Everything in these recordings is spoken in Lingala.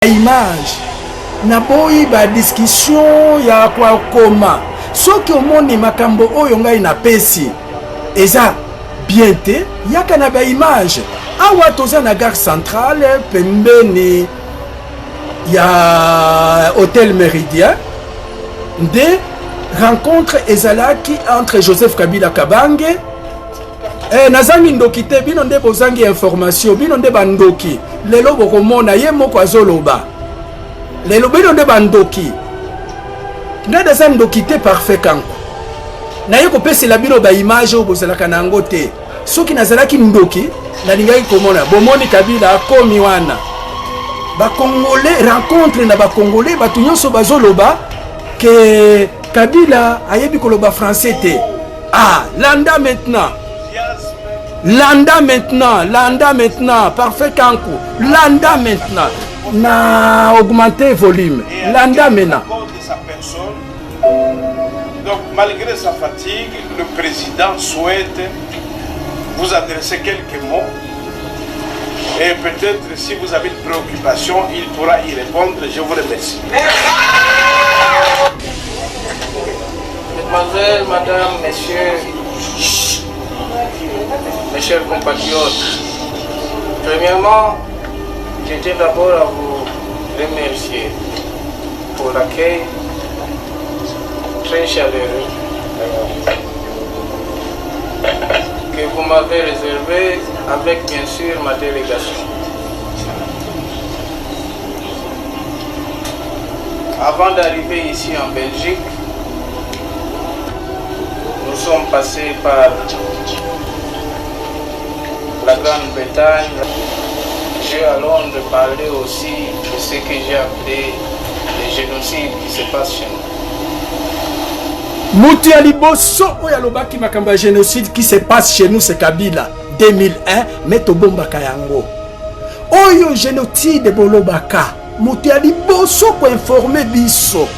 image na boyi ba discussion ya kwa koma soki omoni makambo oyo ngai na pesi eza bien te yaka na ba image awa toza na gare centrale pembeni ya Hôtel Méridien de rencontre ezalaki entre Joseph Kabila Kabange nazangi ndoki te bino nde bozangi information bino nde bandoki lelo bokomona ye moko azoloba lelo bino nde bandoki nde daza ndoki te parfait kanko naye kopesela bino ba image oyo bozalaka na yango te soki nazalaki ndoki nalingaki komona bomoni Kabila akomi wana bakongolais rencontre na bakongolais bato nyonso bazoloba ke Kabila ayebi koloba français te landa maintenant Landa maintenant, parfait Kankou. Landa maintenant, na augmenter volume. Landa maintenant. Donc malgré sa fatigue, le président souhaite vous adresser quelques mots. Et peut-être si vous avez une préoccupation, il pourra y répondre. Je vous remercie. Mademoiselle, madame, messieurs, mes chers compatriotes, premièrement, je tiens d'abord à vous remercier pour l'accueil très chaleureux que vous m'avez réservé avec bien sûr ma délégation. Avant d'arriver ici en Belgique, nous sommes passés par la Grande-Bretagne. J'ai à Londres parlé aussi de ce que j'ai appelé le génocide qui se passe chez nous. Mouti aliboso oyalobaki makamba génocide qui se passe chez nous c'est Kabila 2001 mais tobomba kayango. Oyo génocide bolobaka Mouti aliboso ko informer biso.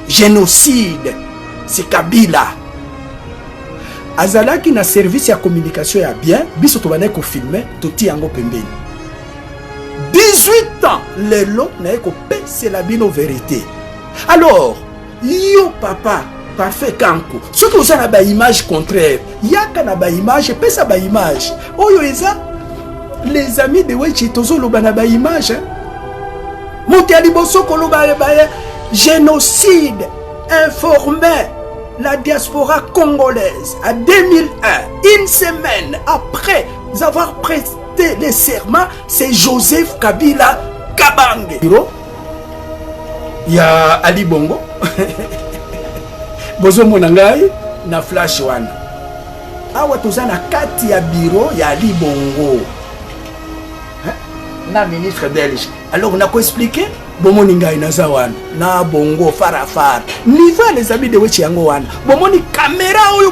Génocide c'est Kabila. Azalaki na service ya communication ya bien, biso to banay ko filmer, toti yango pembeni. 18 ans, lelo na ko pese la bino vérité. Alors, yo papa, parfait kanko. Soki oza na ba image contraire, yaka na ba image, pesa ba image. Oyo eza les amis de Wechi tozo loba na ba image. Mouti aliboso ko loba ba génocide informé la diaspora congolaise à 2001, une semaine après avoir prêté les serments, c'est Joseph Kabila Kabange. Il y a Ali Bongo. Bozo monangai na flash wana. Awa toza na kati ya bureau ya Ali Bongo. Na ministre belge. Alors on a quoi expliquer? Bomoni ngai naza wana na bongo farafara niveau les amis de Wechi yango wana bomoni caméra oyo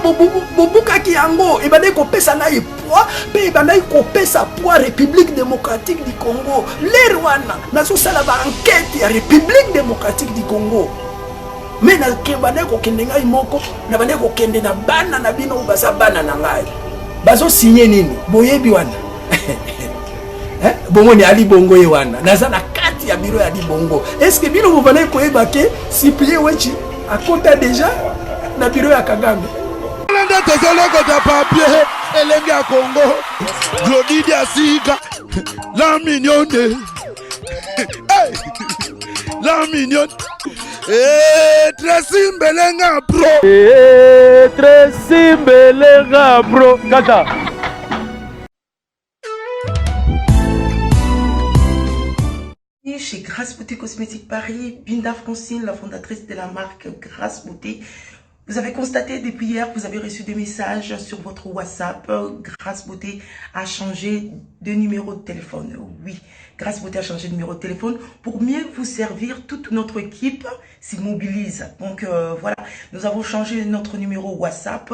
bobukaki yango ebandai kopesa na poids pe ebandai kopesa poids République démocratique du Congo l'air wana nazo sala ba enquête ya République démocratique du Congo mais na kebandai kokende ngai moko na bandai kokende na bana na bino baza bana na ngai bazo signer nini boyebi wana bomoni Ali Bongo yewana naza na kati ya biro ya Ali Bongo. Est-ce que bino mobana ko ebake Cyprien Wechi akota déjà na biro ya Kagame? Nda tezole ko ta papier elenge ya Congo Glodidi Asika la mignonne la mignonne Tracy Mbelenga bro Tracy Mbelenga bro kata. Chez Grâce Beauté Cosmétique Paris, Binda Francine, la fondatrice de la marque Grâce Beauté. Vous avez constaté depuis hier que vous avez reçu des messages sur votre WhatsApp. Grâce Beauté a changé de numéro de téléphone. Oui, Grâce Beauté a changé de numéro de téléphone pour mieux vous servir. Toute notre équipe s'y mobilise. Donc voilà, nous avons changé notre numéro WhatsApp.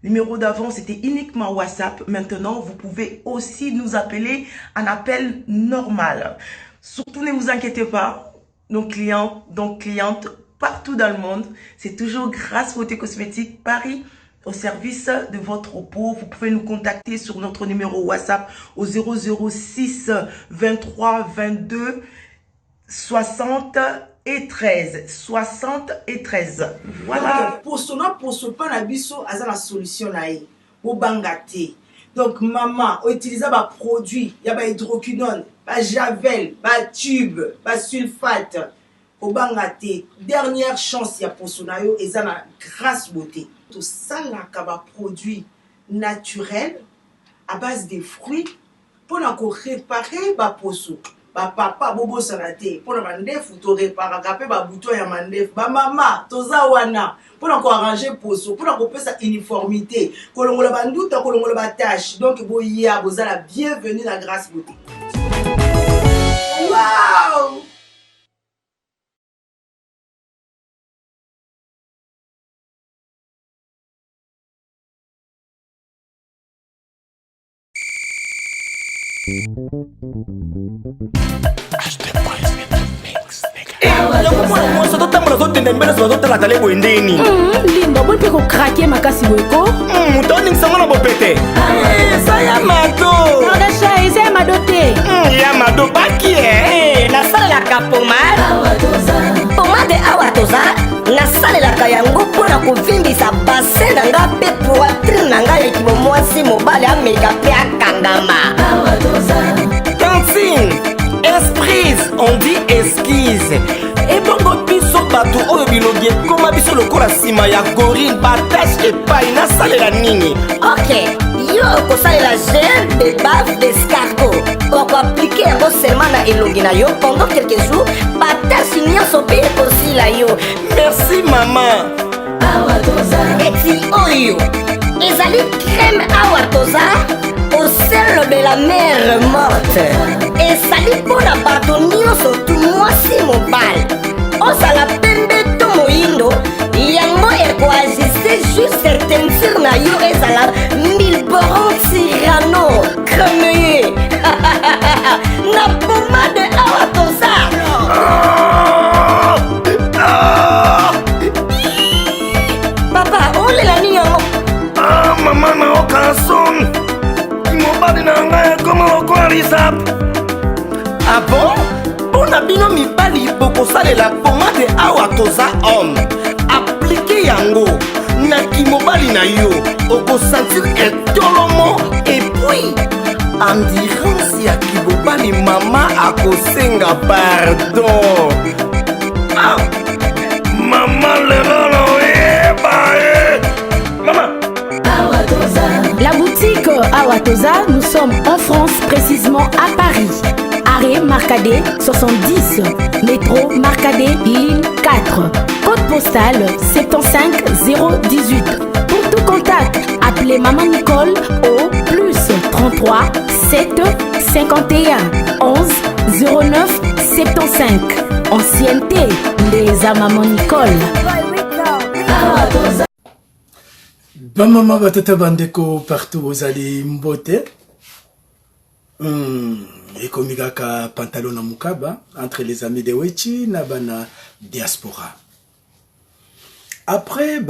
Numéro d'avant, c'était uniquement WhatsApp. Maintenant, vous pouvez aussi nous appeler en appel normal. Surtout, ne vous inquiétez pas, nos clients, donc clientes, partout dans le monde, c'est toujours Grâce Beauté Cosmétique Paris. au service de votre repos. Vous pouvez nous contacter sur notre numéro WhatsApp au 006 23 22 60 et 13. 60 et 13. Voilà. Pour ce pas la biso, à la solution là. Au bangate. Donc, maman, on utilise des produits. Il y a des hydroquinone, des javel, des tubes, des sulfate. Au bangate. Dernière chance, il y a pour ce nayo et ça la grâce beauté. Tout ça là, c'est un produit naturel à base de fruits pour réparer ba poso. Ba papa bobo sanate pour mandef to réparer capé ba bouton ya mandef ba mama toza wana pour arranger poso pour couper sa uniformité kolongola banduta kolongola ba tâche donc boya bozala bienvenue la grâce beauté. Wow! Limba bon pe ko craquer makasi weko mutoni nsango na bopete ça ya mado na cha ese madote ya mado baki na sala la pomade awa toza na sala la yango pona ko vimbisa bassin na nga pe poitrine na nga ekimo mwasi mobale ameka pe akangama awa toza dancing esprit on dit esquisse et bongo biso bato oyo bilogi ekoma biso lokola nsima ya gorille batashe epai nasalela nini ok yo okosalela gel de bave d'escargot okoaplike yango seulement na elongi na yo pendant quelques jours batashe nyonso mpe ekosila yo merci mama awa toza eti oyo ezali crème awa toza au sel de la mer morte ezali mpona bato nyonso tu mwasi mobale ozala pembe to moyindo yango ekoajuste juste teinture na yo ezala milboron tirano cremeye na pomade awa toza papa olela nini yango mama naoka son mobali na ngai ekoma lokola lisap ah bon mpona bino mibali bokosalela pomade awa toza homme aplike yango na kimobali na yo okosentir etolomo epui endurance ya kimobali mama akosenga pardon ah, mama lelo loyeba mama La boutique Awatoza, nous sommes en France, précisément à Paris. Arrêt Marcadet 70, métro Marcadet ligne 4, code postal 75018. Pour tout contact, appelez Maman Nicole au plus 33 7 51 11 09 75. Ancienneté des Maman Nicole. Bamama batata bandeko partout bozali mbote ekomikaka pantalon na mukaba entre les amis de Wechi na bana diaspora. Après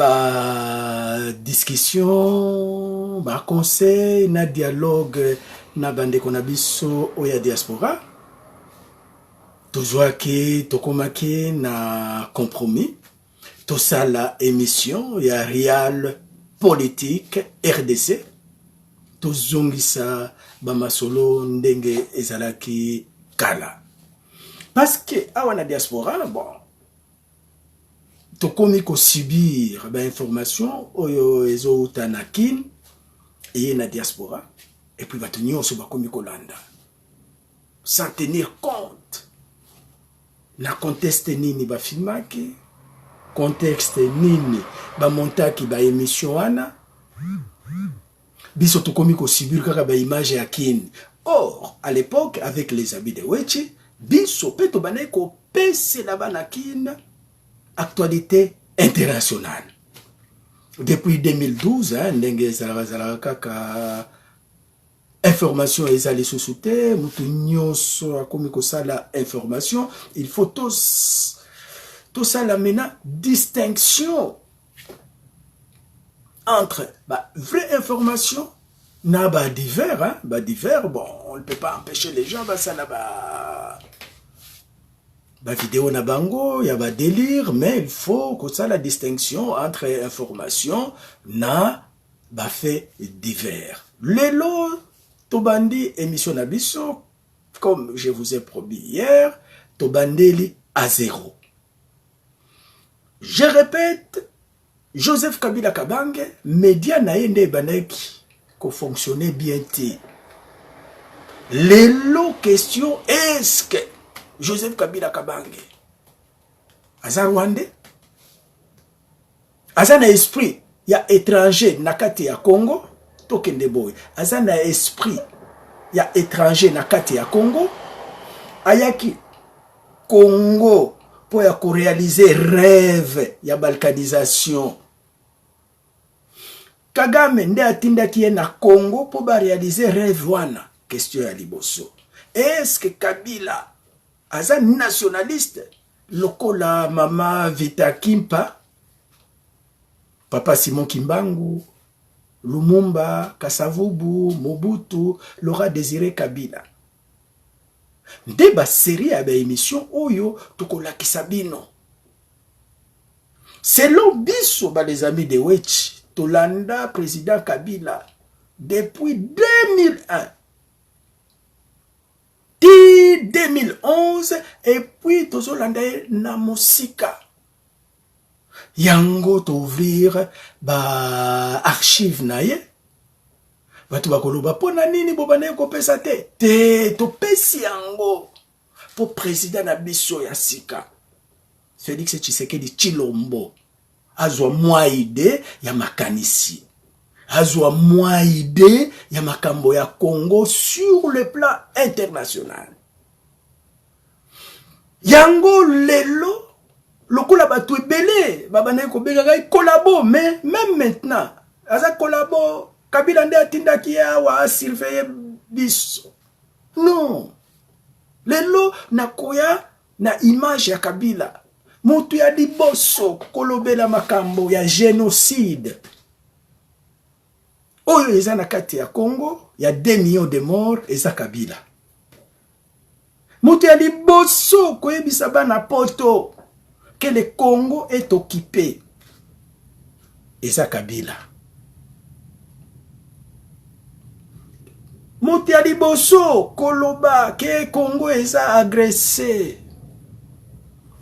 discussion conseil na dialogue na bandeko na biso oya diaspora tozwaki tokomaki na compromis tosala émission ya Real politique RDC tozongisa bamasolo ndenge ezalaki kala parce que awa na diaspora bon tokomi ko subir ba information oyo ezouta na kin et na diaspora et puis bato nyonso bakomi kolanda sans tenir compte na contexte nini bafilmaki contexte nini ba montaki ba émission wana biso tokomi ko subir kaka ba image ya kin. Or à l'époque avec les habits de Wechi biso peto banay ko pese la bana kin actualité internationale depuis 2012 ndenge zala kaka information ezali sous-souté mutu nyonso akomi ko sala information il faut tout ça la mena distinction entre vraie information na divers, hein, divers, bon, on ne peut pas empêcher les gens, ça n'a vidéo na bango, il y a délire, mais il faut que ça la distinction entre information na fait divers. Lelo tobandi émission nabiso, comme je vous ai promis hier, tobandeli à 0. Je répète, Joseph Kabila Kabange, média na yende baneki ko fonctionner bien té. Lelo question, est-ce que Joseph Kabila Kabange aza Rwandais? Aza na esprit ya étranger na kati ya Congo? Tokende boy. Aza na esprit ya étranger na kati ya Congo? Ayaki Congo pour ya réaliser rêve ya balkanisation. Kagame nde atindaki ye na Congo pour réaliser rêve wana. Question ya liboso. Est-ce que Kabila aza nationaliste lokola mama Vita Kimpa, papa Simon Kimbangu, Lumumba, Kasavubu, Mobutu, Laura Désiré Kabila? Nde ba série ya ba émission oyo tokola kisabino. Selon biso ba les amis de Wechi, Tolanda président Kabila depuis 2001. 2011 et puis tozolanda na musika yango t'ouvrir archive na ye batu bakoloba pona nini bobane ko pesa te to pesi yango pour président na biso ya sika Félix Tshisekedi Tshilombo azwa mwa ide ya makanisi, azwa mwa ide ya makambo ya Congo sur le plan international. Yango lelo lokola batu ebele babane ko benga collabo, mais même maintenant aza collabo Kabila nde atindaki ya wa surveiller biso. Non, lelo nakoya na image ya Kabila mutu ya liboso kolobela makambo ya génocide oyo eza na kati ya Congo, ya 2 millions de morts eza Kabila. Mutu ya liboso koyebisa bana poto que le Congo est occupé eza Kabila. Mutu ya liboso koloba que Congo eza agressé,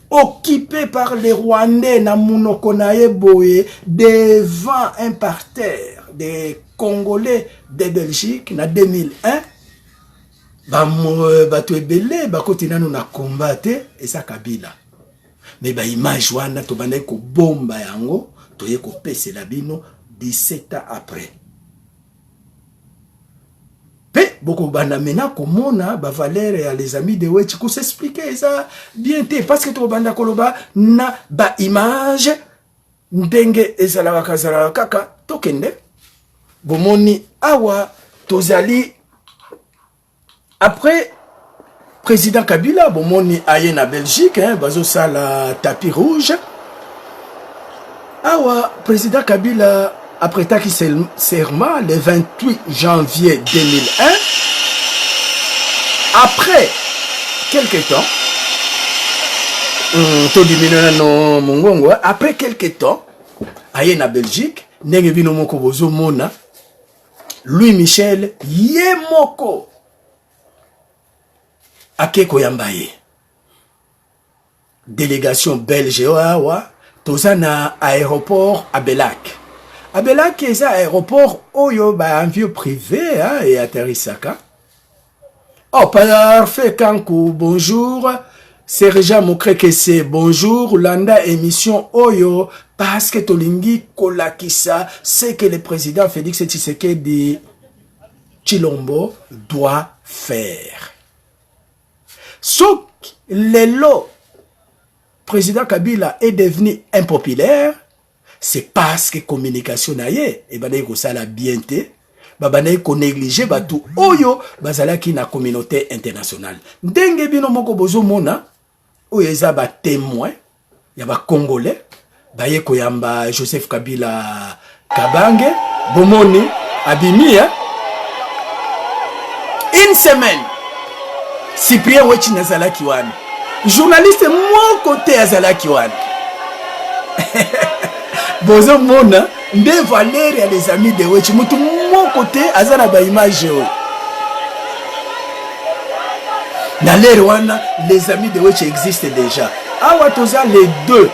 occupé par les Rwandais na munoko na ye boye devant un parterre des Congolais de Belgique na 2001. Batu ebele bakoti nanu na combattre eza Kabila. Mais image wana tobanda ko bomba yango toye ko pesela bino 17 ans après. Beaucoup banda mena komona ba valeur ya les amis de Wechi ko s'expliquer ça bien té parce que to banda koloba na ba image ndenge ezala kazala kaka tokende bomoni awa tozali après président Kabila bomoni aye na Belgique hein bazo sala tapis rouge awa président Kabila après taki serment le 28 janvier 2001. Après quelques temps, après quelques temps, aye na Belgique, ndenge bino moko bozo mona, Louis Michel Yemoko akeko yambaye. Délégation belge oawa, tozana aéroport à Belac. Abelak est un aéroport oyo un vieux privé hein, et atterrissaka. Oh parfait Kankou, bonjour. Serja Moukrekese, bonjour. Landa émission oyo parce que tolingi kolakisa c'est que le président Félix Tshisekedi Tshilombo doit faire. Sauf le président Kabila est devenu impopulaire. C'est parce que communication naye et banaye ko sala bienté babanaye ko négliger batu oyo bazalaki na communauté internationale ndenge bino moko bozo mona oyo eza ba témoin ya ba congolais baye ko yamba Joseph Kabila Kabange, Bomoni, Abimi, hein? Une semaine, Cyprien Wechi Nazala Kiwan. Journaliste, mon côté Azala Kiwan. Bozo Mona, Nde Valérie et les amis de Wechi, mon côté Azala ba image. Dans l'ère wana, les amis de Wechi existent déjà. Awatoza le 2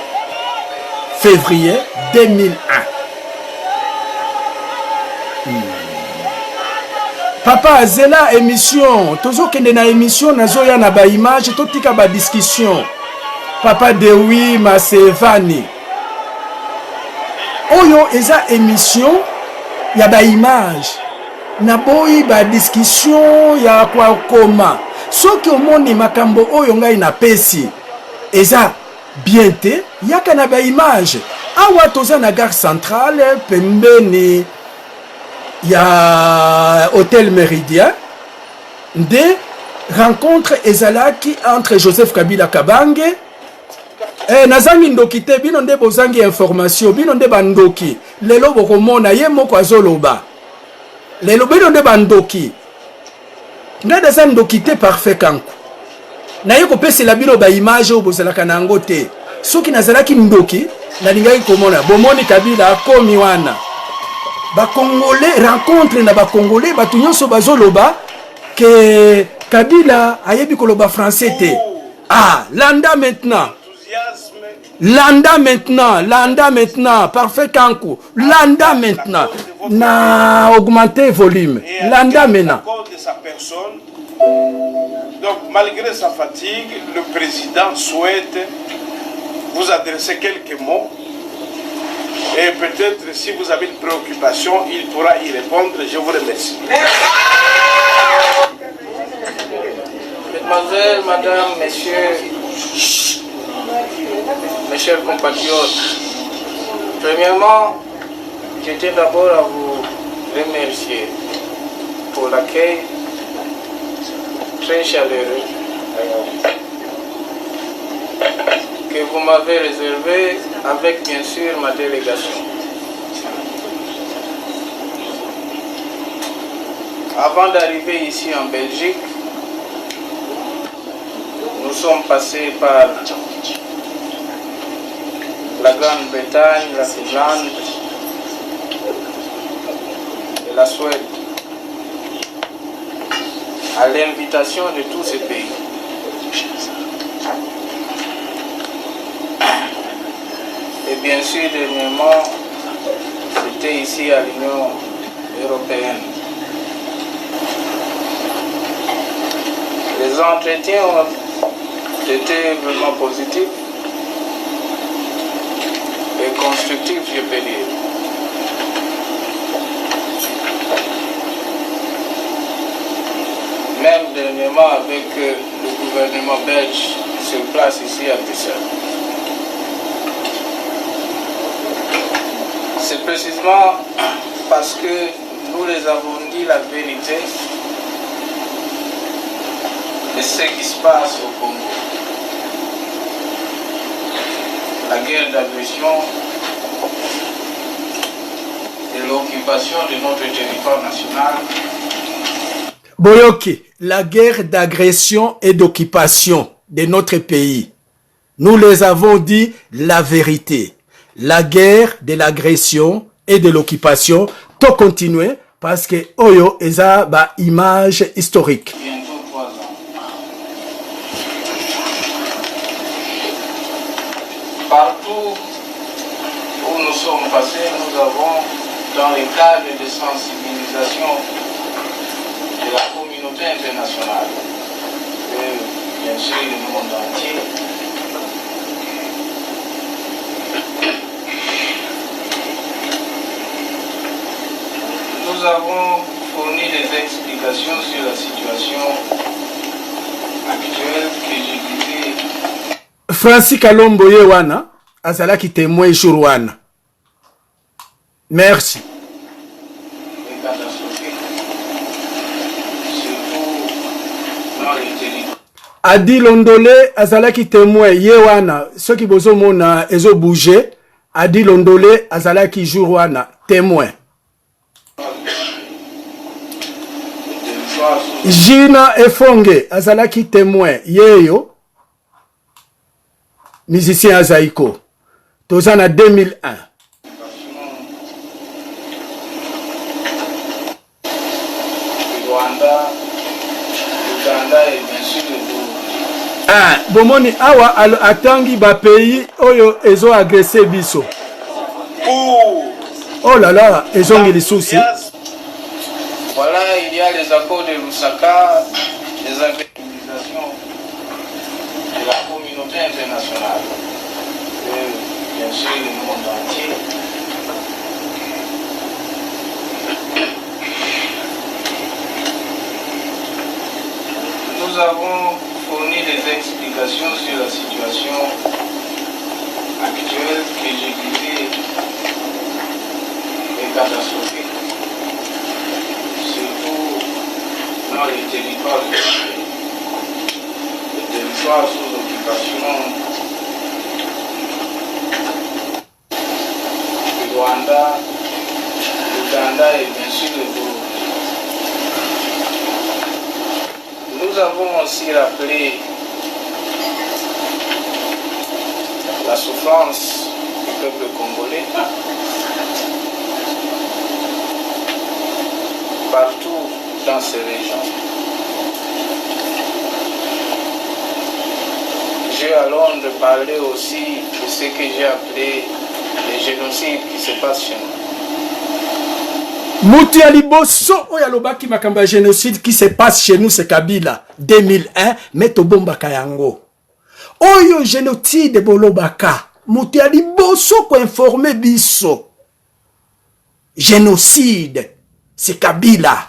février 2001. Papa Azela émission, tozo kende na émission nazoya na ba image, totika ba discussion. Papa Dewi Masevani. Oyo eza émission ya ba image. Na boyi ba discussion ya kwa koma. Soki omoni makambo oyo ngai na pesi. Eza bien te, yaka na ba image. Awa toza na gare centrale, pembeni ya Hôtel Méridien. Nde rencontre ezalaki entre Joseph Kabila Kabange. Nazangi ndoki te, bino nde bozangi information, bino nde bandoki. Lelo bokomona ye moko azoloba. Lelo bino nde bandoki. Nga daza ndoki te parfait kanku. Na ye kopesela bino ba image oyo bozalaka na yango te. Soki nazalaki ndoki, nalingaki komona bomoni Kabila akomi wana. Ba Congolais rencontre na ba Congolais batu nyonso bazoloba que Kabila ayebi koloba français te. Ah, landa maintenant. Landa maintenant, parfait kanku. Landa maintenant. Na augmenter volume. Landa maintenant. Donc, malgré sa fatigue, le président souhaite vous adresser quelques mots. Et peut-être, si vous avez une préoccupation, il pourra y répondre. Je vous remercie. Mesdemoiselles, Madame, Messieurs, mes chers compatriotes, premièrement, je tiens d'abord à vous remercier pour l'accueil très chaleureux que vous m'avez réservé avec bien sûr ma délégation. Avant d'arriver ici en Belgique, nous sommes passés par la Grande-Bretagne, la Finlande et la Suède, à l'invitation de tous ces pays. Et bien sûr, dernièrement, j'étais ici à l'Union européenne. Les entretiens ont été vraiment positifs et constructifs, je peux dire. Même dernièrement avec le gouvernement belge sur place ici à Bruxelles. C'est précisément parce que nous les avons dit la vérité de ce qui se passe au Congo. La guerre d'agression et l'occupation de notre territoire national. Boyoki, la guerre d'agression et d'occupation de notre pays. Nous les avons dit la vérité. La guerre de l'agression et de l'occupation, tout continuer parce que Oyo eza ba image historique. Bientôt 3 ans. Partout où nous sommes passés, nous avons, dans les cadres de sensibilisation de la communauté internationale, et bien sûr le monde entier, nous avons fourni des explications sur la situation actuelle que je disais. Francis Kalombo Yewana, azalaki témoin jour wana. Merci. Adi Londole azalaki témoin Yewana, ceux qui bozo mona ezo bouger, Adi Londole azalaki jour wana. témoin. Gina Efonge azalaki témoin yeyo musicien azaiko tozana 2001. Ah, bomoni awa atangi ba pays oyo ezo agresser biso. Oh là là, ils ont mis les soucis. Voilà, il y a les accords de Lusaka, les organisations de la communauté internationale, et bien sûr le monde entier. Nous avons fourni des explications sur la situation actuelle que j'ai disais est catastrophique. Dans les territoires sous occupation du Rwanda, l'Ouganda et bien sûr le Burundi. Nous avons aussi rappelé la souffrance du peuple congolais partout dans ces régions. J'ai alors de parler aussi de ce que j'ai appelé les génocides qui se passent chez nous. Mouti Aliboso oyalobaki makamba génocide qui se passe chez nous c'est Kabila 2001 meto bomba kayango. Oyo génocide bolobaka Mouti Aliboso ko informer biso. Génocide c'est Kabila.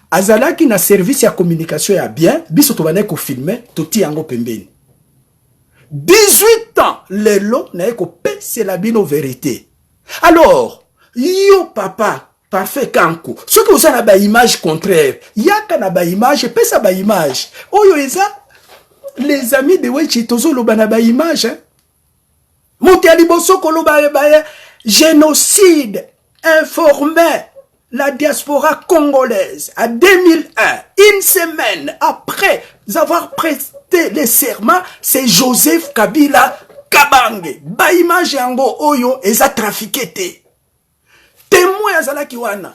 Azalaki na service ya communication ya bien, biso tobane ko filmer, toti yango pembeni. 18 ans, lelo na eko pese la bino vérité. Alors, yo papa, parfait kanko, ce que vous avez ba image contraire, yaka na ba image, pesa ba image. Oyo eza, les amis de Wechi tozo loba na ba image. Mouti Aliboso ko loba génocide informé la diaspora congolaise à 2001, une semaine après avoir prêté les serments, c'est Joseph Kabila Kabange. Ba image yango oyo eza trafiqué te. Témoin azalaki wana.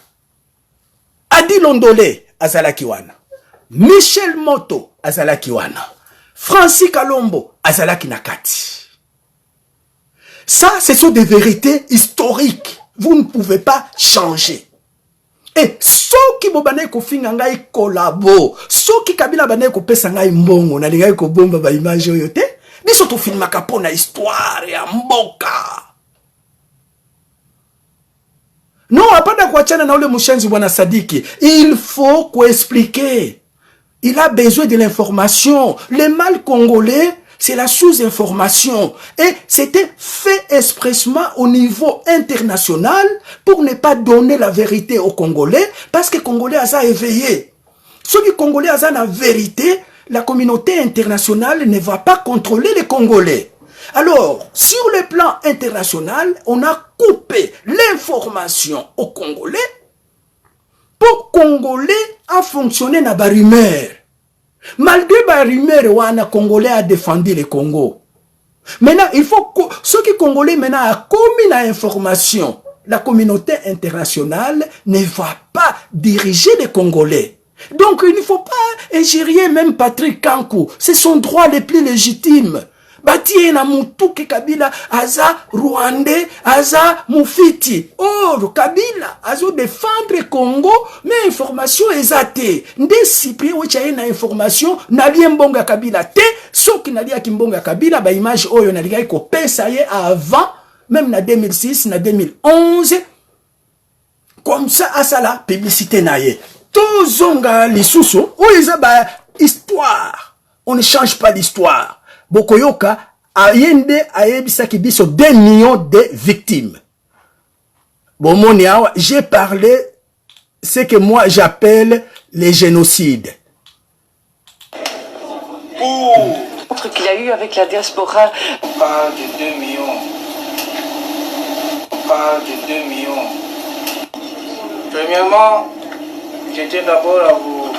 Adi Londole azalaki wana. Michel Moto azalaki wana. Francis Kalombo azalaki nakati. Ça, ce sont des vérités historiques. Vous ne pouvez pas changer. Et soki bobane ko finga ngai kolabo, soki Kabila bane ko pesa ngai mbongo na lingai ko bomba ba image oyo te, biso to filmaka pona histoire ya mboka. Non, apanda kuachana na ule mushenzi bwana Sadiki, il faut ko expliquer. Il a besoin de l'information. Le mal congolais, c'est la sous-information. Et c'était fait expressement au niveau international pour ne pas donner la vérité aux Congolais, parce que les Congolais ont éveillé. Ceux qui Congolais ont la vérité, la communauté internationale ne va pas contrôler les Congolais. Alors, sur le plan international, on a coupé l'information aux Congolais pour Congolais à fonctionner dans la rumeur. Malgré la rumeur, wana Congolais a défendu le Congo. Maintenant, il faut que ceux qui Congolais maintenant a commis l'information, la communauté internationale ne va pas diriger les Congolais. Donc, il ne faut pas ingérer même Patrick Kankou. C'est son droit le plus légitime. Batie na mutuke Kabila aza Rwandais, aza Mufiti. Oh, Kabila azo défendre Congo, mais information ezate. Nde Cyprien wechaye na information na liembonga Kabila te, soki na lia kimbonga Kabila ba image oyo na liga ko pesa ye avant, même na 2006, na 2011. Comme ça asala publicité na ye. Tozonga lisusu, oyo ba histoire. On ne change pas l'histoire. Bokoyoka, ayende ayebisa kibiso 2 millions de victimes. Bon, j'ai parlé ce que moi j'appelle les génocides. Qu'il y a eu avec la diaspora. On parle de 2 millions on parle de 2 millions. Premièrement, je tiens d'abord à vous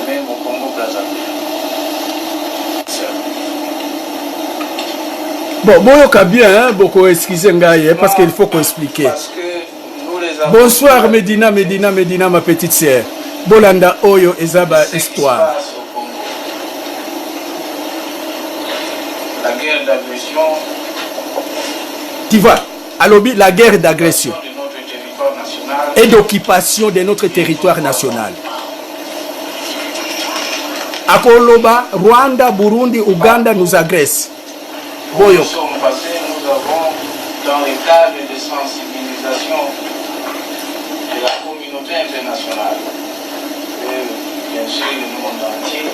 aimer au Congo-Brazzaville. Bon, boyoka bien, hein, beaucoup excusez Ngaye, parce qu'il faut qu'on explique. Parce que nous les avons... Bonsoir Medina, ma petite sœur. Bolanda Oyo Ezaba Histoire. La guerre d'agression. Tu vois, à l'objet, la guerre d'agression et d'occupation de notre territoire national. À Koloba, Rwanda, Burundi, Ouganda nous agressent. Nous sommes passés, nous avons, dans les cadres de sensibilisation de la communauté internationale, et bien sûr le monde entier,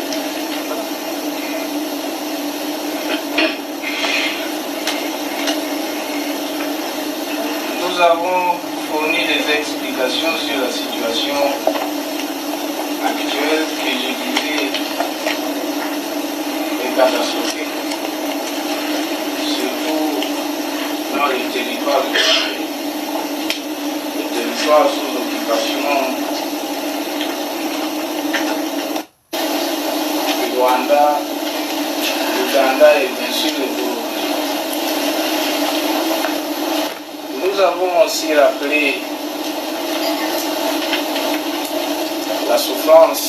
nous avons fourni des explications sur la situation actuelle que je disais est catastrophique. Dans les territoires sous occupation du Rwanda, l'Ouganda et bien sûr le Burundi. Nous avons aussi rappelé la souffrance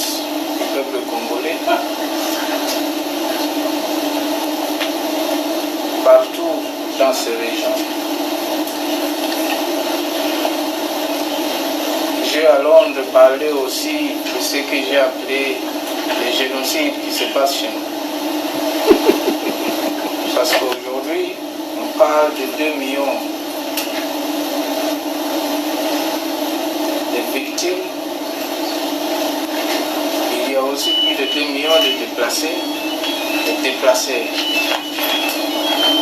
du peuple congolais partout dans ces régions. J'ai à Londres parlé aussi de ce que j'ai appelé les génocides qui se passent chez nous. Parce qu'aujourd'hui, on parle de 2 millions de victimes. Il y a aussi plus de 2 millions de déplacés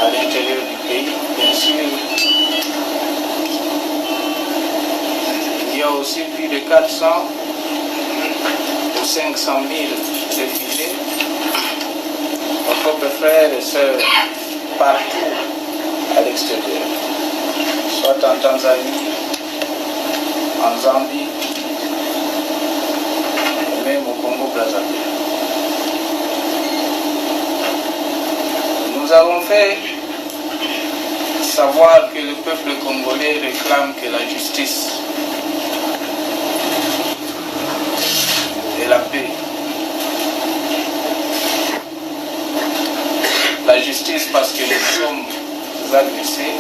à l'intérieur du pays, bien sûr. Il y a aussi plus de 400 ou 500 000 réfugiés, nos propres frères et sœurs partout à l'extérieur, soit en Tanzanie, en Zambie, et même au Congo-Brazzaville. Nous avons fait savoir que le peuple congolais réclame que la justice et la paix. La justice parce que nous sommes agressés.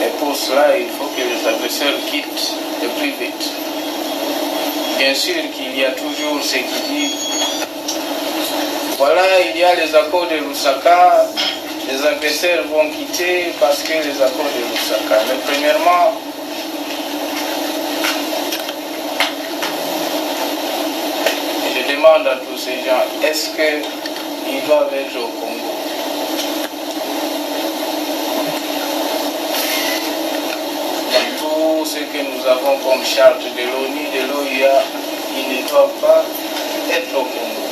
Et pour cela, il faut que les agresseurs quittent le plus vite. Bien sûr qu'il y a toujours ce qui dit voilà, il y a les accords de Lusaka, les agresseurs vont quitter parce que les accords de Lusaka. Mais premièrement, je demande à tous ces gens, est-ce qu'ils doivent être au Congo? Dans tout ce que nous avons comme charte de l'ONU, de l'OIA, ils ne doivent pas être au Congo.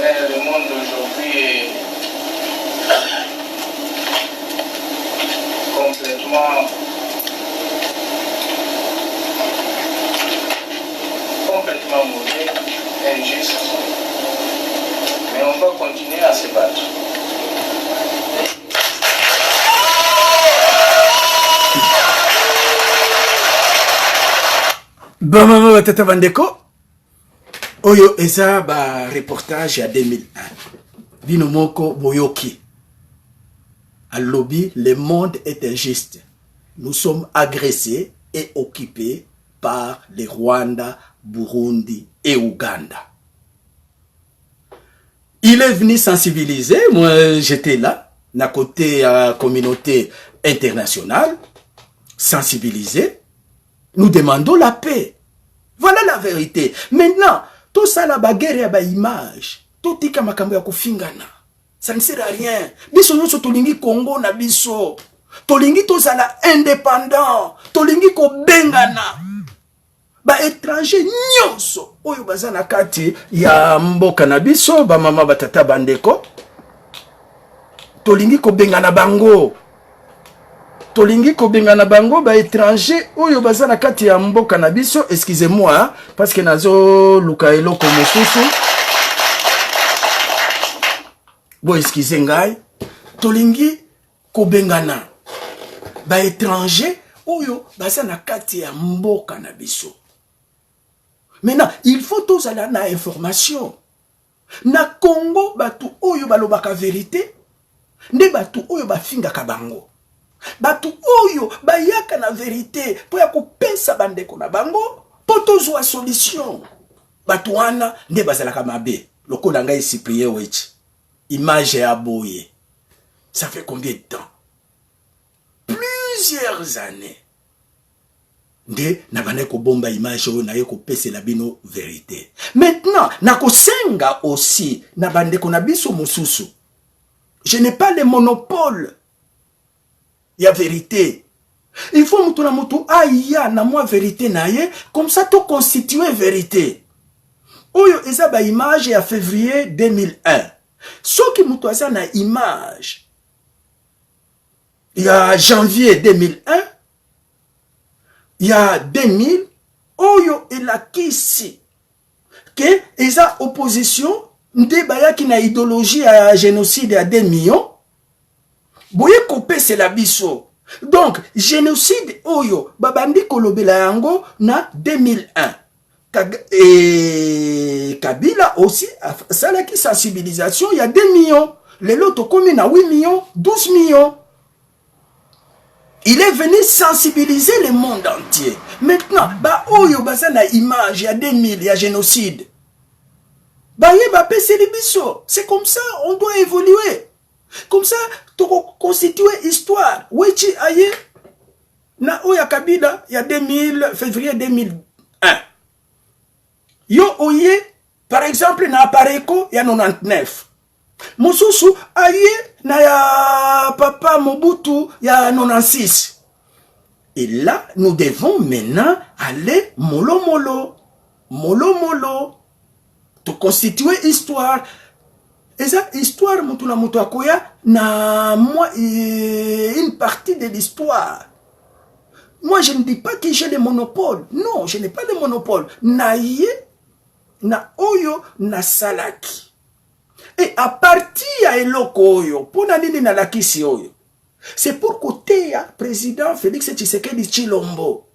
Le monde d'aujourd'hui est complètement mauvais, injuste, mais on va continuer à se battre. Bon, maman, Batata Bandeko. Oyo eza ba reportage à 2001. Bino moko boyoki. À lobby, le monde est injuste. Nous sommes agressés et occupés par les Rwanda, Burundi et Ouganda. Il est venu sensibiliser. Moi, j'étais là, à côté de la communauté internationale, sensibiliser. Nous demandons la paix. Voilà la vérité. Maintenant, tout ça, la bagarre et la image, tout est comme un kufingana. Ça ne sert à rien. Biso nyonso tolingi Congo na biso. Tolingi tozala indépendant. Tolingi ko bengana. ba étranger nyonso oyo baza na kati ya mboka na biso ba mama batata bandeko tolingi ko bengana bango ba étranger oyo baza na kati ya mboka na biso. Excusez-moi parce que nazo luka eloko mosusu bo excusez ngai tolingi ko bengana ba étranger oyo baza na kati ya mboka na biso. Maintenant, il faut tous aller na information. Na Congo, batu oyo balobaka vérité, nde batu oyo bafinga kabango. Batu oyo bayaka na vérité, po ya kopesa bandeko na bango, po tozwa solution. Batu wana, nde bazalaka mabe. Lokola ngai Cyprien Wechi. Image ya boye. Ça fait combien de temps? Plusieurs années. Nde nabane ko bomba image oyo na ye ko pese la bino vérité. Maintenant nako senga aussi na bande ko na biso mosusu. Je n'ai pas le monopole ya vérité. Il faut mutu na mutu aya na moi vérité na ye comme ça to constituer vérité. Oyo eza ba image ya février 2001. Soki mutu aza na image ya janvier 2001 il y a 2000, oyo elakisi que eza opposition nde bayaki na idéologie ya génocide ya 2 millions. Boye kopese la biso. Donc génocide oyo babandi kolobela yango na 2001. Et Kabila aussi salaki sensibilisation il y a 2 millions. Les lots komi na 8 millions, 12 millions. Il est venu sensibiliser le monde entier. Maintenant, ba oyo baza na image, il y a 2000, il y a génocide. Ba ye ba pese les biso. C'est comme ça, on doit évoluer. Comme ça, tu constituer histoire. Wechi aye, na oya Kabila, il y a 2000, février 2001. Yo oye, par exemple, na Apareko, il y a 99. Mosusu aye na ya papa Mobutu ya 96. Et là, nous devons maintenant aller mollo mollo, to constituer histoire. Et ça, histoire, mutuna mutu akoya na moi une partie de l'histoire. Moi, je ne dis pas que j'ai le monopole. Non, je n'ai pas le monopole. Na ye, na oyo, na salaki. Et à partir ya eloko oyo, pona nini na lakisi oyo. C'est pour côté ya président Félix Tshisekedi Tshilombo.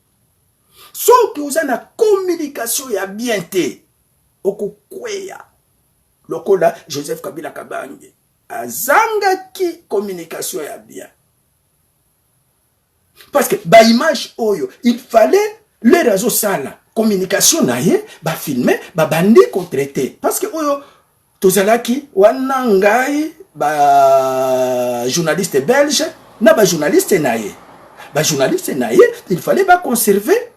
Soki uza na communication ya bien te, okokweya. Lokola Joseph Kabila Kabange. Azanga ki communication ya bien. Parce que ba image oyo, il fallait les réseaux sala. Communication na ye, ba filmer, ba bandi ko traiter. Parce que oyo, tozalaki wana ngai ba journaliste belge na ba journaliste naie. Ba journaliste naie, il fallait ba conserver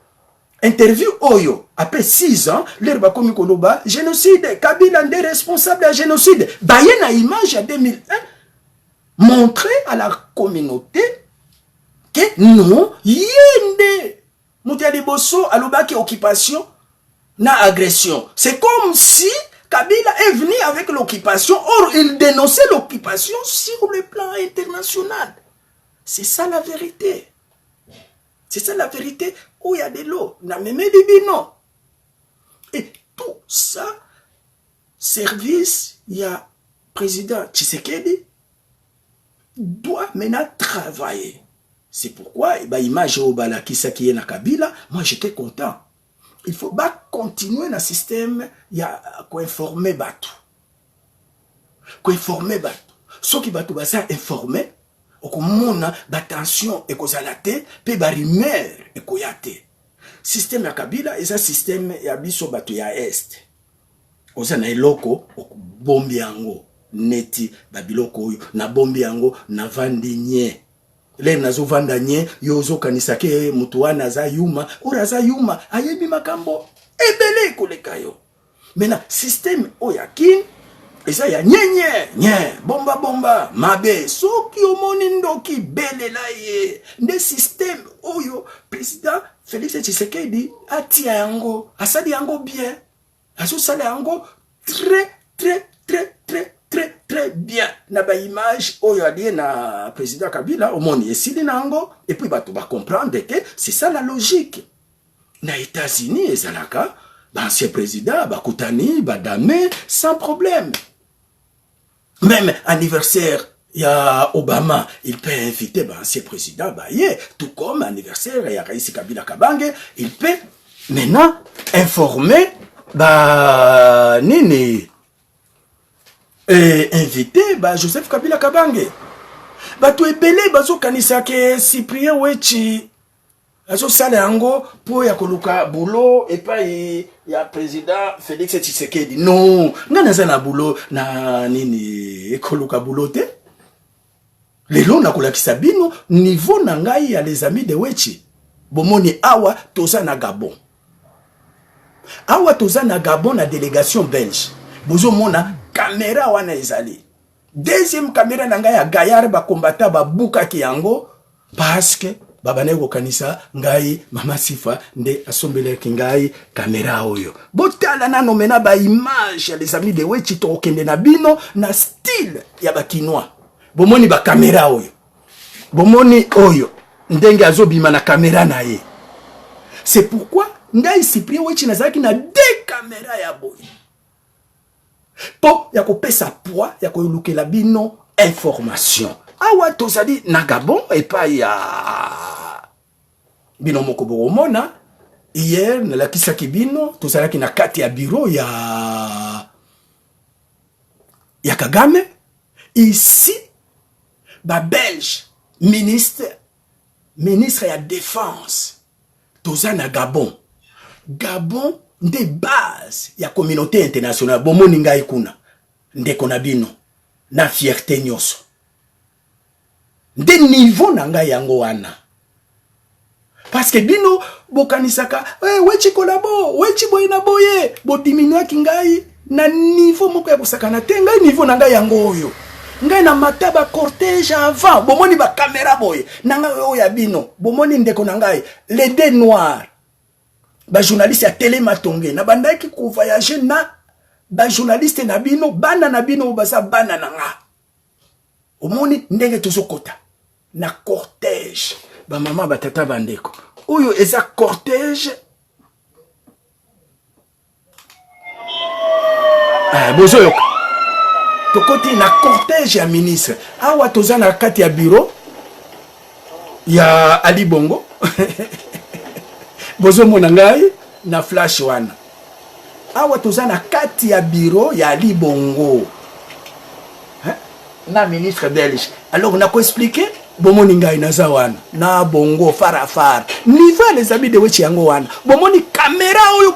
interview oyo. Après 6 ans, l'air ba komi koloba génocide, Kabila nde responsable de génocide. Ba ye na image à 2001 montrer à la communauté que non, yende Moutiali Bosso alobaki occupation na agression. C'est comme si Kabila est venu avec l'occupation, or il dénonçait l'occupation sur le plan international. C'est ça la vérité. C'est ça la vérité. Où il y a de l'eau, na même des non. Et tout ça, service, il y a président Tshisekedi doit maintenant travailler. C'est pourquoi, image au Balakisa qui est na Kabila, moi j'étais content. Il faut pas continuer dans le système, il y a quoi informer Batu. Quoi informer Batu. Ce qui Batu va s'informer, au commun, attention et cause à la tête, puis ba rumeur et koyate. Système ya Kabila, et ça système ya biso Batu ya Est. Oza na eloko, bombi yango, neti, babiloko na bombi yango, na vandinye. Le nazo vandanye yozo kanisake mutuana za yuma ora za yuma ayebi makambo ebele koleka yo. Maintenant système oyakin eza ya nye bomba mabe soki omoni ndoki bele la ye nde système oyo président Félix Tshisekedi atia yango, asali yango bien. Azo sali yango très bien. Na ba image oyo alié na président Kabila au monde esili nango et puis bato ba comprendre que c'est ça la logique. Na États-Unis ezalaka l'ancien président bakutani badame sans problème. Même anniversaire il y a Obama, il peut inviter l'ancien président Baye, tout comme anniversaire il y a Raisi Kabila Kabange, il peut maintenant informer nini invité Joseph Kabila Kabange. Bato ebele bazo kanisa ke Cyprien Wechi azo sala yango po ya koluka boulot et pas ya président Félix Tshisekedi. Non, ngana zana boulot na nini ekoluka boulot te. Lelo na kolakisa bino niveau na ngai ya les amis de Wechi. Bomoni awa toza na Gabon. Awa toza na Gabon na délégation belge. Bozo mona caméra wana ezali. Deuxième caméra na ngai ya Gayar ba combattant ba buka ki yango parce que babane ko kanisa ngai mama Sifa nde asombele ki ngai caméra oyo. Botala nano mena ba image ya les amis de Wechi to okende na bino na style ya ba kinois. Bomoni ba caméra oyo. Bomoni oyo ndenge azobima na caméra na ye. C'est pourquoi ngai Cyprien Wechi nazaki na 2 caméras ya boy. Po ya ko pesa poids ya ko lukela bino information. Awa tozali na Gabon et pas ya bino moko bomona hier na la kisaki bino tozalaki na kati ya bureau ya Kagame ici ba Belge ministre ya défense toza na Gabon nde base ya communauté internationale bomoni ngai kuna ndeko na bino na fierté nyoso nde niveau na ngai yango wana parce que bino bokanisaka Wechi kolabo Wechi boye na boye bo diminuaki ngai na niveau moko ya kosakana te ngai niveau na ngai yango oyo ngai na mataba cortège avant bomoni ba caméra boye na ngai oyo ya bino bomoni ndeko na ngai les deux noirs ba journaliste ya télé matonge na bandaki ko voyager na ba journaliste na bino bana na bino baza bana na nga omoni ndenge tozokota na cortège ba mama ba tata bandeko oyo eza cortège bozo yoka tokoti na cortège ya ministre awa toza na kati ya bureau ya Ali Bongo bozo mona ngai na flash wana awa toza na kati ya bureau ya Ali Bongo na ministre belge alors na ko expliquer bomoni ngai naza wana na Bongo farafara niveau les amis de Wechi yango wana bomoni caméra oyo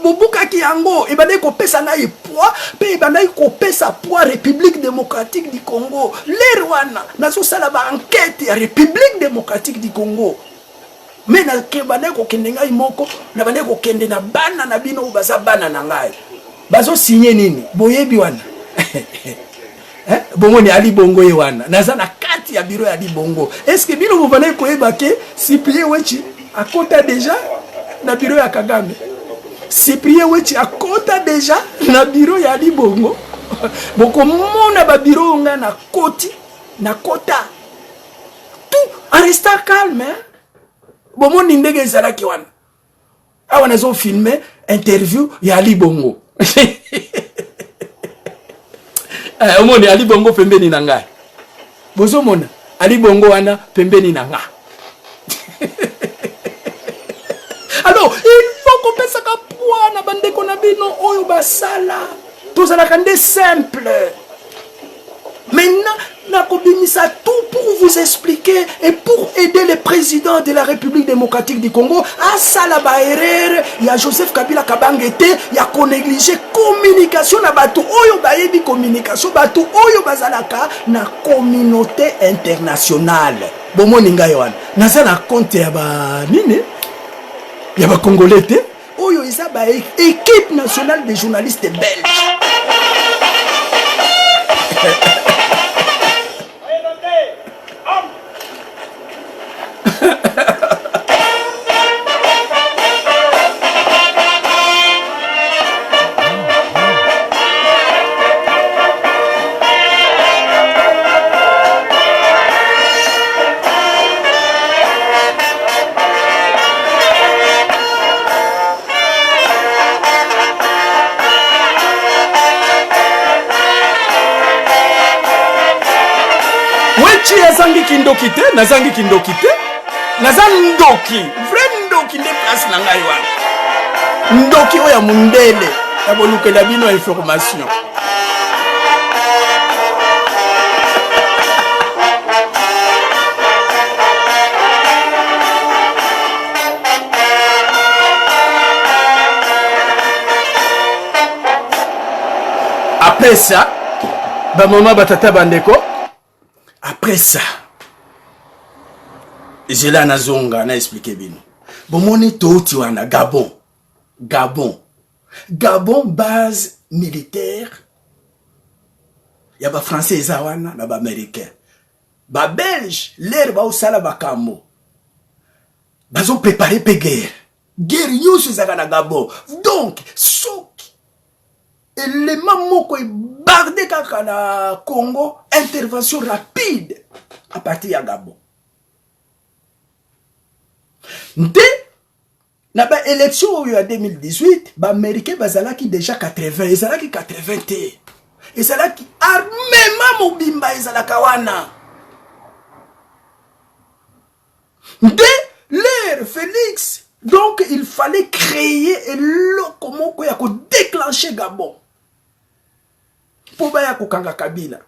bobuka ki yango e bande ko pesa ngai poids pe bande ko pesa poids République démocratique du Congo le Rwanda nazo sala ba enquête ya République démocratique du Congo mais na kebane ko kende ngai moko na bande ko kende na bana na bino baza bana na ngai bazo signer nini boyebi wana bomoni Ali Bongo ye wana naza na kati ya bureau ya Ali Bongo est-ce que bino bovane ko ebake Cyprien Wechi akota déjà na bureau ya Kagame Cyprien Wechi akota déjà na bureau ya Ali Bongo boko mona ba bureau nga na koti na kota tout en restant calme bomoni ndenge ezalaki wana awa nazo filmer interview ya Ali Bongo omoni Ali Bongo pembeni na ngai bozo mona Ali Bongo wana pembeni na nga alors il faut qu'on pesa ka poids na bandeko na bino oyo basala tozala kande simple maintenant na kobimisa tout pour vous expliquer et pour aider le président de la République démocratique du Congo à salaba erreur ya Joseph Kabila Kabange te ya ko négliger communication na bato oyo bayebi communication bato oyo bazalaka na communauté internationale bomoni ngai wana naza na compte ya ba nini ya ba congolais te oyo eza ba équipe nationale des journalistes belges Chi azangi kindoki te, nazangi kindoki te. Nazangi ndoki, vrai ndoki nde place na ngai wana. Ndoki oya mundele, ya bolukela bino information. Après ça, ba maman batata bandeko, après ça, j'ai là na zonga na expliqué bino. Bomoni touti wana Gabon. Gabon base militaire. Ya ba français eza wana na ba américain. Ba belge l'air ba osala ba kambo. Bazo préparer pe guerre. Guerre yosu zaka na Gabon. Donc soki élément moko bardé kaka na Congo, intervention rapide à partir ya Gabon. Nde na ba élection en 2018, ba américain bazalaki déjà 80, ezalaki 80 te. Ezalaki armement mobimba ezalaka wana. Nde l'air Félix, donc il fallait créer le comment ko ya ko déclencher Gabon. Pour baya ko kanga Kabila.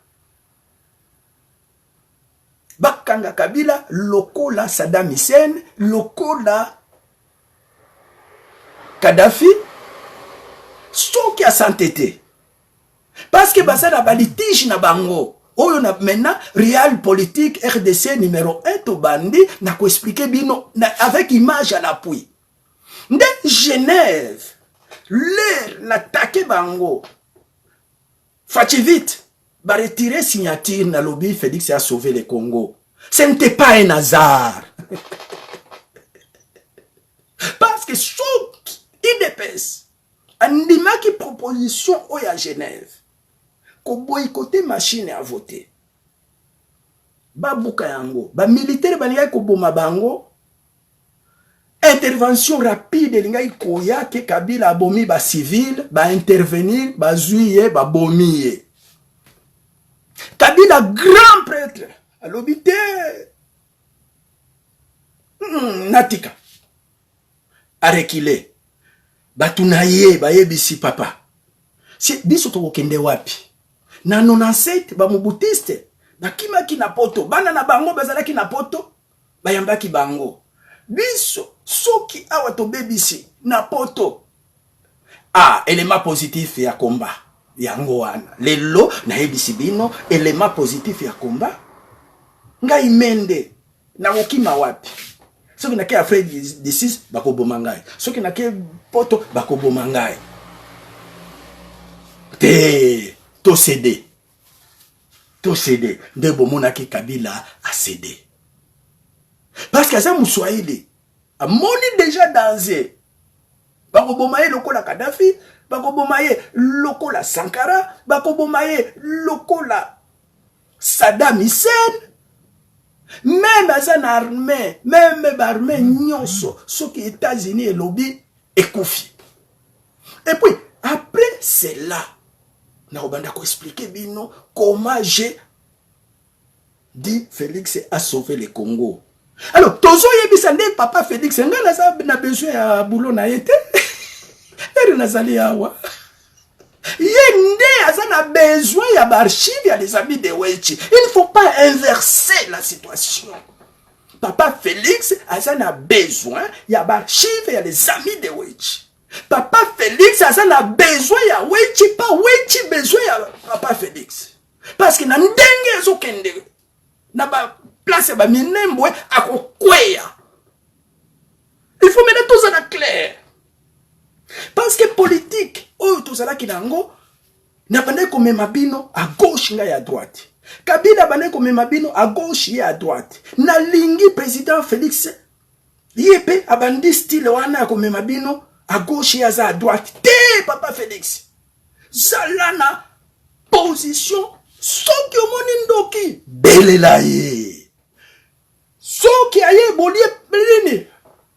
Bakanga Kabila, lokola Saddam Hussein, lokola Kadhafi, ce qui a s'entêté. Parce que basada ba litige na bango. Oyo na maintenant réel politique RDC numéro 1 to bandi na ko expliquer bino avec image à l'appui. De Genève, l'air n'attaqué bango. Fati vite, ba retirer signature na lobby Félix a sauvé le Congo. Ce n'était pas un hasard. Parce que choc IDPS andimaki proposition oya Genève ko boycotter machine à voter. Ba buka yango, ba militaire balinga ko boma bango. Intervention rapide linga ikoya ke Kabila abomi ba civil, ba intervenir, ba zuye, ba bomiye. Kabila grand prêtre à l'obité. Natika. Arekile. Batunaye, bayebisi papa. Si biso to kende wapi. Na 97 ba mobutiste. Bakima ki na poto, bana na bango bazalaki na poto, bayambaki bango. Biso soki awa to bebisi na poto. Ah, élément positif ya combat. Yango wana. Lelo na yebisi bino élément positif ya combat. Ngai mende na okima wapi. Soki na ke afraid disease bako bomangai. Soki na ke poto bako bomangai. Te to cédé. To cédé. Nde bomona ki Kabila a cédé. Parce que ça Moussoaïli a moni déjà danger. Bako bomaye lokola Kadhafi, bako bomaye lokola Sankara, bako bomaye lokola Saddam Hussein. Même à une armée, même l'armée nyonso, ce qui est États-Unis et lobby est confié. Et puis, après cela, nous allons expliquer bino comment j'ai dit Félix a sauvé le Congo. Alors, tozo yebisande papa Félix, n'a besoin à boulot na été. Et nazali awa. Yende a besoin ya archives, il y a les amis de Wechi. Il ne faut pas inverser la situation. Papa Félix a besoin, il y a archives, il y a les amis de Wechi. Papa Félix a besoin, il y a Wechi, pas Wechi besoin, il y a Papa Félix. Parce que na ndenge zo kende na ba place ba minembwe akokweya. Il faut mettre tout ça clair. Parce que politique, oh tout ça là qui nango, n'a pas comme mabino à gauche et à droite. Kabila bane comme mabino à gauche et à droite. Na lingi président Félix yépe abandi style wana comme mabino à gauche et à droite. Té papa Félix. Zalana position soki omonindoki belelaye. Soki aye bolie belini.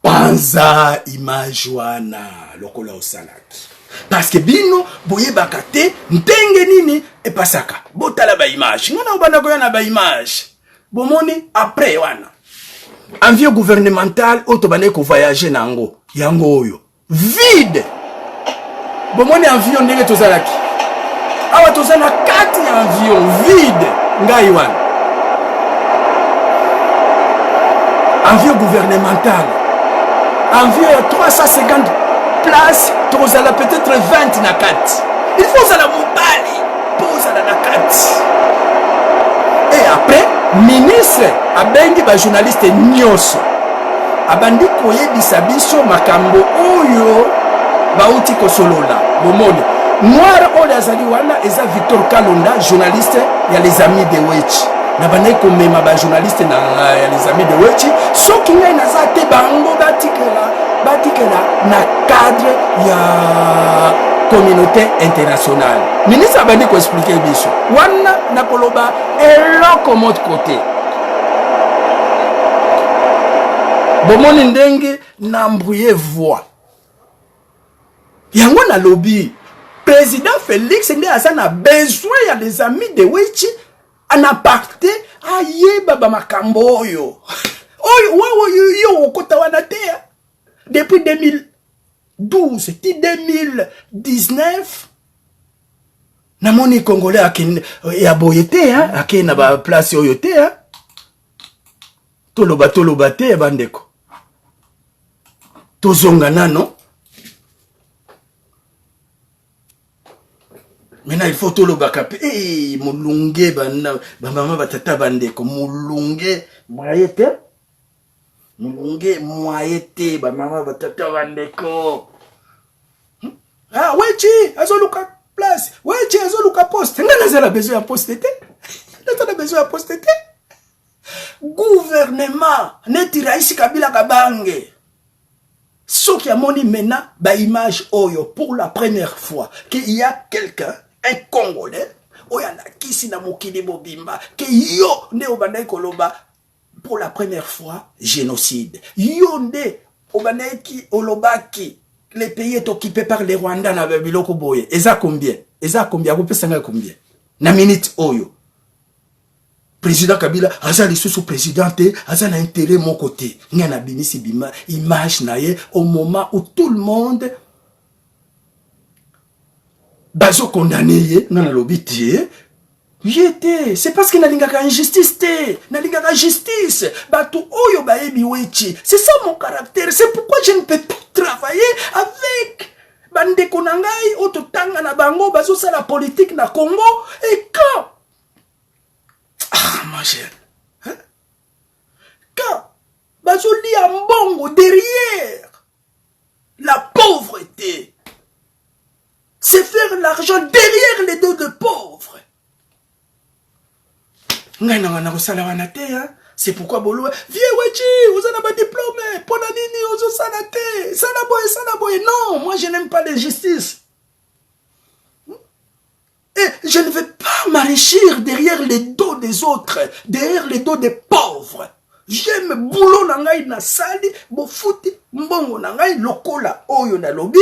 Panza image wana lokola osalaki. Parce que bino boye bakate ndenge nini e pasaka. Botala ba image. Ngana obana koya na ba image. bomoni après wana avion gouvernemental oto bane ko voyager nango yango oyo vide bomoni avion ndenge tozalaki awa tozana 4 avion vide ngai wana avion gouvernemental avion 350 places tozala peut-être 20 na 4 il faut ça la mobali pose la na 4 et après ministre abengi ba journaliste nyoso abandi koyebisa biso makambo oyo bauti kosolola bomoni noir oyo azali wana eza Victor Kalonda journaliste ya les amis de Wechi na bande komema ba journaliste ya les amis de Wechi soki ngai naza te bango batikela na cadre ya communauté internationale ministre abandi ko expliquer biso wana na koloba eloko mot côté bomoni ndenge na mbrouiller voix yango na lobby président Félix nde asa na besoin ya des amis de Wechi ana parte ayeba ba makambo oyo yo okota wana te depuis 2012 ti 2019 na moni congolais akine ya boyete akine na ba place oyo te toloba te bandeko tozonga nano maintenant il faut toloba kape mulunge bana ba mama batata bandeko mulunge moyete ba mama batata bandeko Wechi azoluka place Wechi azoluka poste ngana zala besoin ya poste te natana besoin ya poste te gouvernement neti Raisi Kabila Kabange soki amoni mena ba image oyo pour la première fois qu'il y a quelqu'un un Congolais oyo anakisi na mokili mobimba que yo nde obandai koloba pour la première fois génocide yo nde obandai olobaki les pays est occupé par les Rwandais na biloko boye eza combien kopesanga combien na minute oyo président Kabila aza lisusu présidente aza na intérêt mon côté ngana binisi bima image naye au moment où tout le monde bazo condamné na lobby tie Yete, c'est parce que nalingaka injustice te, nalingaka justice. Batu oyo baebi Wechi. C'est ça mon caractère. C'est pourquoi je ne peux pas travailler avec bande konangai ototanga na bango bazo sa la politique na Congo et quand ma chère. Hein? Quand bazo li ambongo derrière la pauvreté. C'est faire l'argent derrière les dos de pauvres. C'est pourquoi Bolo, viens Wechi, vous en avez un diplôme, Ponanini, vous salate, salaboye. Non, moi je n'aime pas l'injustice. Et je ne veux pas m'enrichir derrière les dos des autres, derrière les dos des pauvres. J'aime boulot nangai na sali, bofuti, mbongo nangai, lokola, oyo na lobby.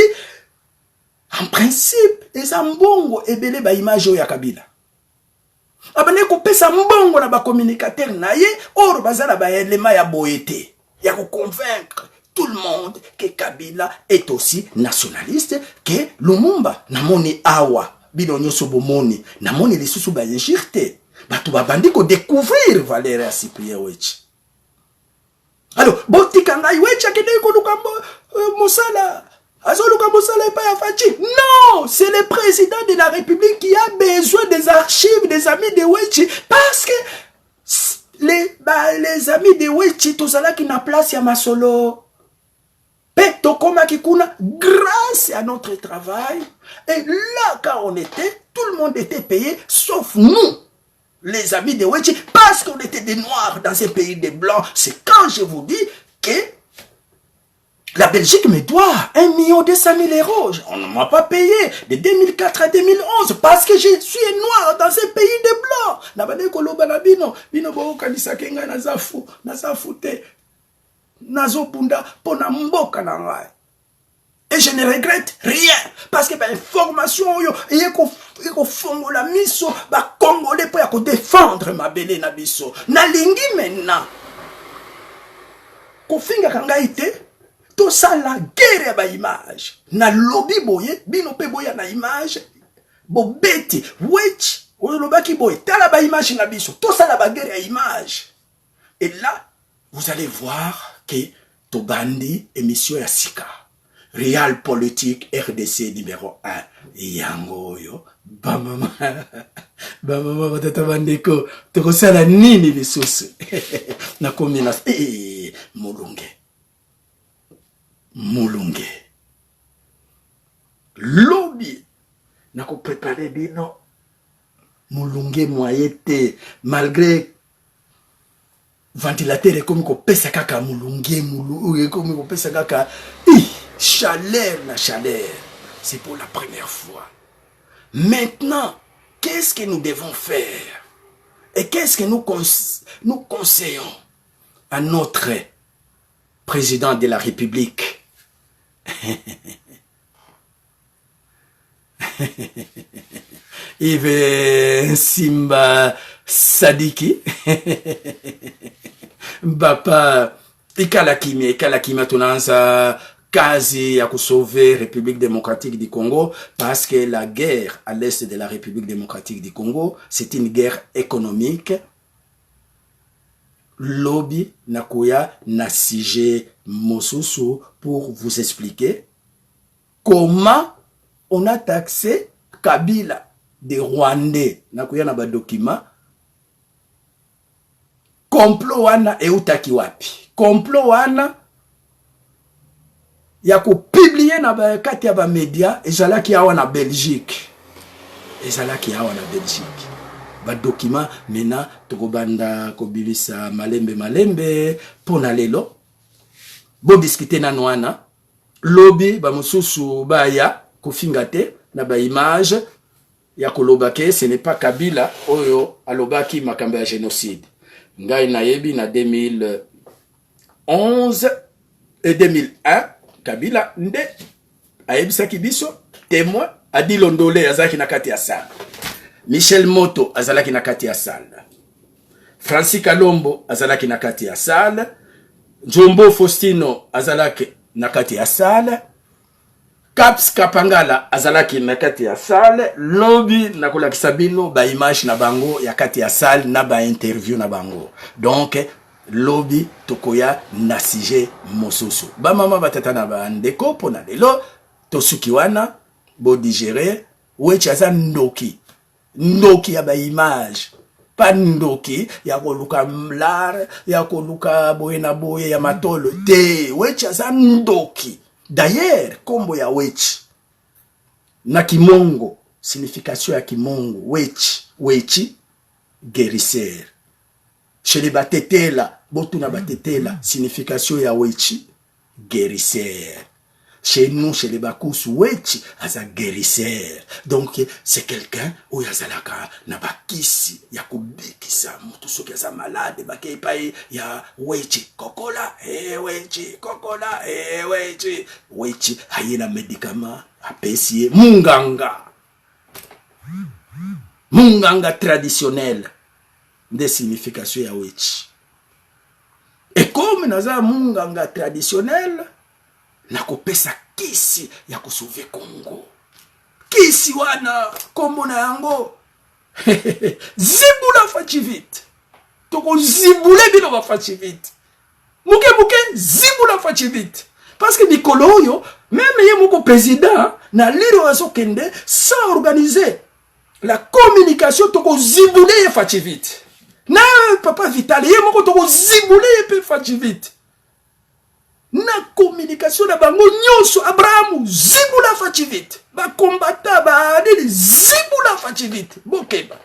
En principe, et ça mbongo ebele ba image ya Kabila. Abane ko pesa mbongo na ba communicateur na ye or bazala ba élément ya boyete ya ko convaincre tout le monde que Kabila est aussi nationaliste que Lumumba namoni awa bino nyoso bomoni namoni lisusu ba injirte batu babandi ko découvrir Valérie Cyprien Wechi. Alors botika ngai Wechi akende ko lukambo mosala non, c'est le président de la République qui a besoin des archives des amis de Wechi parce que les amis de Wechi tout ça qui n'a place à Masolo. Peto koma kikuna grâce à notre travail et là quand on était tout le monde était payé sauf nous les amis de Wechi parce qu'on était des noirs dans ces pays des blancs. C'est quand je vous dis que la Belgique me doit 1 200 000 €. On ne m'a pas payé de 2004 à 2011 parce que je suis noir dans ces pays de blancs. Nabane koloba na bino bo kanisa kenga nazafu te. Nazo bunda pona mboka na ngai. Et je ne regrette rien parce que ben information yo ekofongola miso ba congolais po ya ko défendre mabele na biso na lingi maintenant ko finga kanga ite to sala guerre ya ba image na lobby boye bino pe boya na image bobeti which oyo lobaki boye tala ba image na biso to sala ba guerre ya image et là vous allez voir que tobandi émission ya sika Real Politique RDC numéro 1 yango yo bamama batata bandeko tokosala nini lisusu na komina mulunge lobby na ko préparer bino mulunge moyete malgré ventilateur comme ko pesa kaka mulunge comme ko pesa kaka chaleur na chaleur. C'est pour la première fois. Maintenant, qu'est-ce que nous devons faire? Et qu'est-ce que nous conseillons à notre président de la République? Yves Simba Sadiki. Bapa, ikalakimi tunanza kazi ya sauver République démocratique du Congo parce que la guerre à l'est de la République démocratique du Congo, c'est une guerre économique. Lobby nakuya na sige mosusu pour vous expliquer comment on a taxé Kabila des Rwandais nakuya na ba document complot wana eutaki wapi complot wana ya ko publier na ba kati ya ba media ezalaki awa na Belgique ba document mena tokobanda ko bilisa malembe pona lelo bo discuter na noana lobby ba mususu ba ya ko fingate na ba image ya kolobake ce n'est pas Kabila oyo alobaki makambo ya génocide ngai na yebi na 2011 et 2001 Kabila nde ayebisaki biso témoin Adi Londole azalaki na kati ya salle Michel Moto azalaki na kati ya salle Francis Kalombo azalaki na kati ya salle Njombo Faustino azalaki na kati ya salle Caps Kapangala azalaki na kati ya salle lobby na kolakisa bino ba image na bango ya kati ya salle na ba interview na bango donc lobby tokoya na sujet mosusu ba mama batata na ba ndeko pona lelo tosuki wana bo digérer wechi aza ndoki ya ba image pa ndoki ya koluka mlar ya koluka boye na boye ya matolo te wechi aza ndoki d'ailleurs kombo ya wechi na kimongo signification ya kimongo wechi guérisseur chez les batetela botuna batetela signification ya wechi guérisseur chez nous chez les bakusu wechi aza guérisseur donc c'est quelqu'un où yazalaka na bakisi ya kubikisa mutu soki aza malade bakei pai ya wechi kokola wechi hayena médicament apesi munganga traditionnel de signification ya wechi et comme naza munganga traditionnel nakopesa kisi ya kusauver Congo kisi wana kombo na yango zibula fachi vite toko zibule bino ba fachi vite muke zibula fachi vite parce que Nikolo yo même ye moko président na liro aso kende sans organiser la communication toko zibule fachi vite na papa Vital ye moko toko zibule pe fachi vite na communication na bango nyonso Abraham zibula fachi vite ba combattant ba adili zibula fachi vite bokeba